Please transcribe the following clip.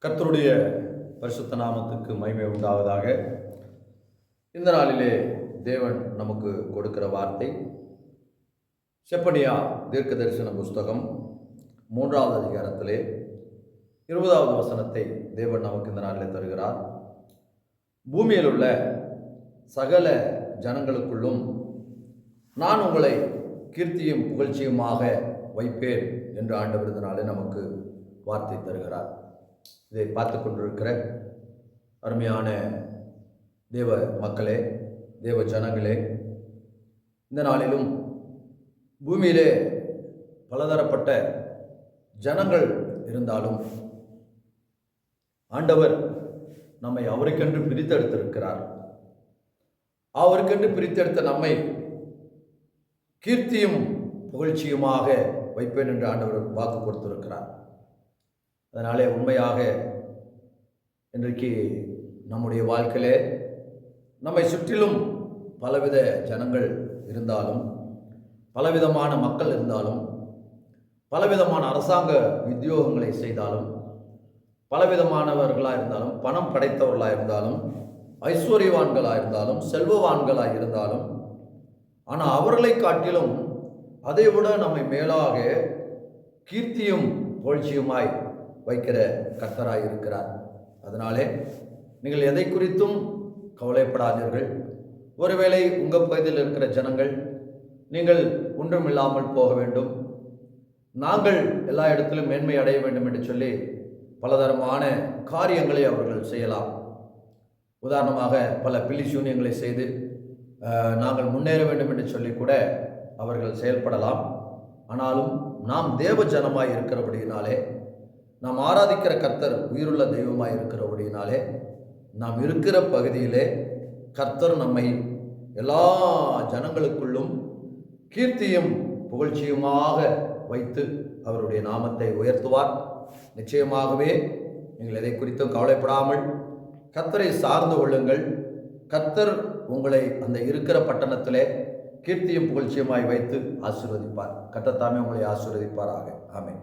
கர்த்தருடைய பரிசுத்த நாமத்துக்கு மகிமை உண்டாவதாக. இந்த நாளிலே தேவன் நமக்கு கொடுக்கிற வார்த்தை செப்பனியா தீர்க்க தரிசன புஸ்தகம் 3வது அதிகாரத்திலே 20வது வசனத்தை தேவன் நமக்கு இந்த நாளிலே தருகிறார். பூமியில் உள்ள சகல ஜனங்களுக்குள்ளும் நான் உங்களை கீர்த்தியும் புகழ்ச்சியுமாக வைப்பேன் என்று ஆண்டவர் இந்த நாளிலே நமக்கு வார்த்தை தருகிறார். இதை பார்த்து கொண்டிருக்கிற அருமையான தேவ மக்களே, தேவ ஜனங்களே, இந்த நாளிலும் பூமியிலே பலதரப்பட்ட ஜனங்கள் இருந்தாலும் ஆண்டவர் நம்மை அவருக்கென்று பிரித்தெடுத்திருக்கிறார். அவருக்கென்று பிரித்தெடுத்த நம்மை கீர்த்தியும் புகழ்ச்சியுமாக வைப்பேன் என்று ஆண்டவர் வாக்கு கொடுத்திருக்கிறார். அதனாலே உண்மையாக இன்றைக்கு நம்முடைய வாழ்க்கையிலே நம்மை சுற்றிலும் பலவித ஜனங்கள் இருந்தாலும், பலவிதமான மக்கள் இருந்தாலும், பலவிதமான அரசாங்க உத்தியோகங்களை செய்தாலும், பலவிதமானவர்களாக இருந்தாலும், பணம் படைத்தவர்களாக இருந்தாலும், ஐஸ்வர்யவான்களாக இருந்தாலும், செல்வவான்களாக இருந்தாலும், ஆனால் அவர்களை காட்டிலும் அதைவிட நம்மை மேலாக கீர்த்தியும் புகழ்ச்சியுமாய் வைக்கிற கர்த்தராய் இருக்கிறார். அதனாலே நீங்கள் எதை குறித்தும் கவலைப்படாதீர்கள். ஒருவேளை உங்கள் பகுதியில் இருக்கிற ஜனங்கள் நீங்கள் ஒன்றும் இல்லாமல் போக வேண்டும், நாங்கள் எல்லா இடத்திலும் மேன்மை அடைய வேண்டும் என்று சொல்லி பலதரமான காரியங்களை அவர்கள் செய்யலாம். உதாரணமாக பல பில்லி சூன்யங்களை செய்து நாங்கள் முன்னேற வேண்டும் என்று சொல்லி கூட அவர்கள் செயல்படலாம். ஆனாலும் நாம் தேவ ஜனமாய் இருக்கிறபடியினாலே, நாம் ஆராதிக்கிற கர்த்தர் உயிருள்ள தெய்வமாய் இருக்கிறபடியினாலே, நாம் இருக்கிற பகுதியிலே கர்த்தர் நம்மை எல்லா ஜனங்களுக்குள்ளும் கீர்த்தியும் புகழ்ச்சியுமாக வைத்து அவருடைய நாமத்தை உயர்த்துவார். நிச்சயமாகவே நீங்கள் எதை குறித்தும் கவலைப்படாமல் கர்த்தரை சார்ந்து கொள்ளுங்கள். கர்த்தர் உங்களை அந்த இருக்கிற பட்டணத்திலே கீர்த்தியும் புகழ்ச்சியுமாய் வைத்து ஆசீர்வதிப்பார். கர்த்தர் தாமே உங்களை ஆசீர்வதிப்பாராக. ஆமென்.